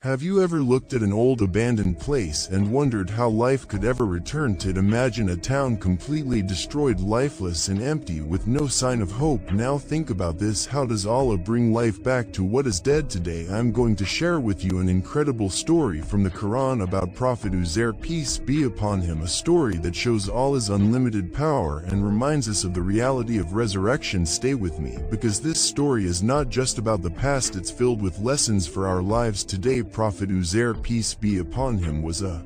Have you ever looked at an old abandoned place and wondered how life could ever return to it? Imagine a town completely destroyed, lifeless and empty with no sign of hope. Now think about this. How does Allah bring life back to what is dead? Today I'm going to share with you an incredible story from the Quran about Prophet Uzair, peace be upon him, a story that shows Allah's unlimited power and reminds us of the reality of resurrection. Stay with me, because this story is not just about the past, it's filled with lessons for our lives today. Prophet Uzair, peace be upon him, was a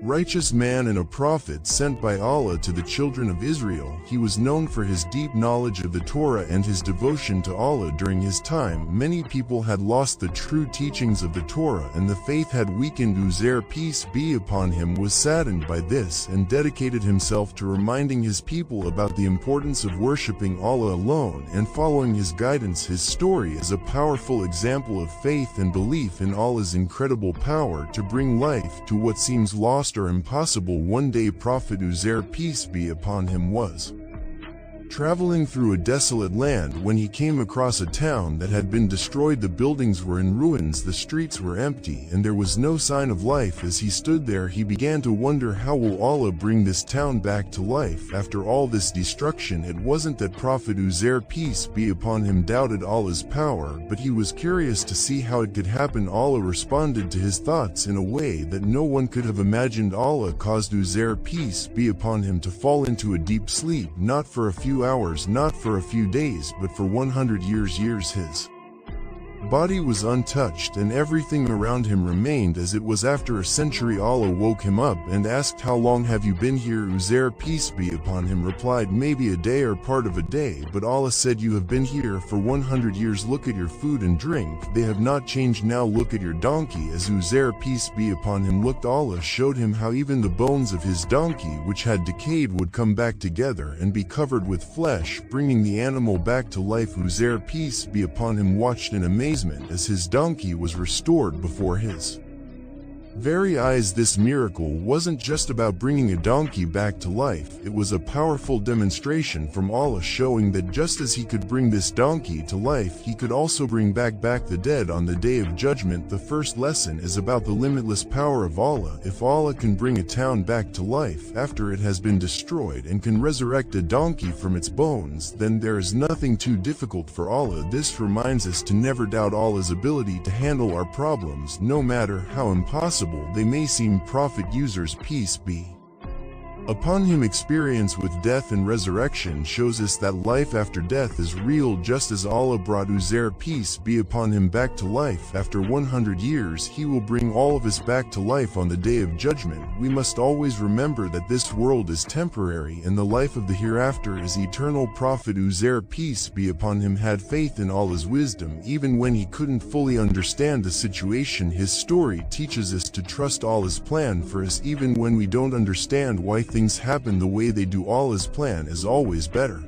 righteous man and a prophet sent by Allah to the children of Israel. He was known for his deep knowledge of the Torah and his devotion to Allah. During his time, many people had lost the true teachings of the Torah and the faith had weakened. Uzair, peace be upon him, was saddened by this and dedicated himself to reminding his people about the importance of worshiping Allah alone and following his guidance. His story is a powerful example of faith and belief in Allah's incredible power to bring life to what seems lost or impossible. One day Prophet Uzair, peace be upon him, was traveling through a desolate land when he came across a town that had been destroyed. The buildings were in ruins, the streets were empty, and there was no sign of life. As he stood there, he began to wonder, how will Allah bring this town back to life after all this destruction? It wasn't that Prophet Uzair, peace be upon him, doubted Allah's power, but he was curious to see how it could happen. Allah responded to his thoughts in a way that no one could have imagined. Allah caused Uzair, peace be upon him, to fall into a deep sleep, not for a few hours, not for a few days, but for 100 years. His body was untouched and everything around him remained as it was. After a century, Allah woke him up and asked, how long have you been here? Uzair, peace be upon him, replied, maybe a day or part of a day. But Allah said, you have been here for 100 years. Look at your food and drink, they have not changed. Now look at your donkey. As Uzair, peace be upon him, looked, Allah showed him how even the bones of his donkey, which had decayed, would come back together and be covered with flesh, bringing the animal back to life. Uzair, peace be upon him, watched in amazement as his donkey was restored before his very eyes. This miracle wasn't just about bringing a donkey back to life, it was a powerful demonstration from Allah, showing that just as he could bring this donkey to life, he could also bring back the dead on the day of judgment. The first lesson is about the limitless power of Allah. If Allah can bring a town back to life after it has been destroyed and can resurrect a donkey from its bones, then there is nothing too difficult for Allah. This reminds us to never doubt Allah's ability to handle our problems, no matter how impossible they may seem. Prophet Uzairs, peace be upon him, experience with death and resurrection shows us that life after death is real. Just as Allah brought Uzair, peace be upon him, back to life after 100 years, he will bring all of us back to life on the day of judgment. We must always remember that this world is temporary and the life of the hereafter is eternal. Prophet Uzair, peace be upon him, had faith in Allah's wisdom even when he couldn't fully understand the situation. His story teaches us to trust Allah's plan for us even when we don't understand why things happen the way they do. Allah's plan is always better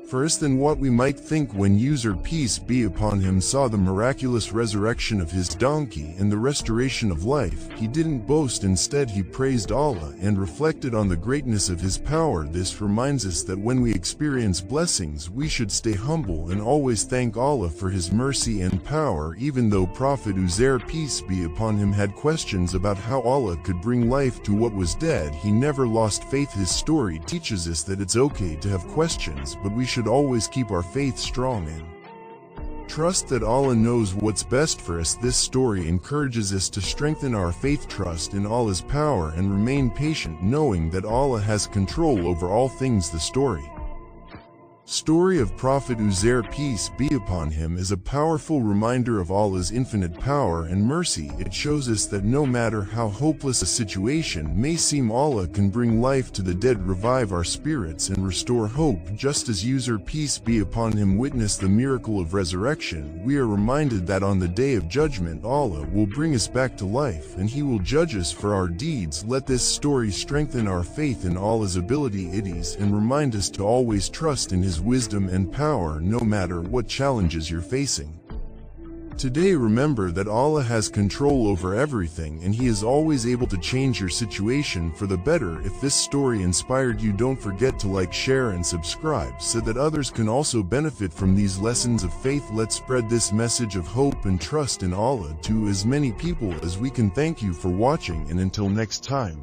for us than what we might think. When Uzair, peace be upon him, saw the miraculous resurrection of his donkey and the restoration of life, he didn't boast. Instead, he praised Allah and reflected on the greatness of his power. This reminds us that when we experience blessings, we should stay humble and always thank Allah for his mercy and power. Even though Prophet Uzair, peace be upon him, had questions about how Allah could bring life to what was dead, he never lost faith. His story teaches us that it's okay to have questions, but we should always keep our faith strong and trust that Allah knows what's best for us. This story encourages us to strengthen our faith, trust in Allah's power, and remain patient, knowing that Allah has control over all things. The story of Prophet Uzair, peace be upon him, is a powerful reminder of Allah's infinite power and mercy. It shows us that no matter how hopeless a situation may seem, Allah can bring life to the dead, revive our spirits, and restore hope. Just as Uzair, peace be upon him, witnessed the miracle of resurrection, we are reminded that on the day of judgment, Allah will bring us back to life and he will judge us for our deeds. Let this story strengthen our faith in Allah's abilities and remind us to always trust in his wisdom and power no matter what challenges you're facing. Today remember that Allah has control over everything and He is always able to change your situation for the better. If this story inspired you, don't forget to like, share and subscribe so that others can also benefit from these lessons of faith. Let's spread this message of hope and trust in Allah to as many people as we can. Thank you for watching, and until next time.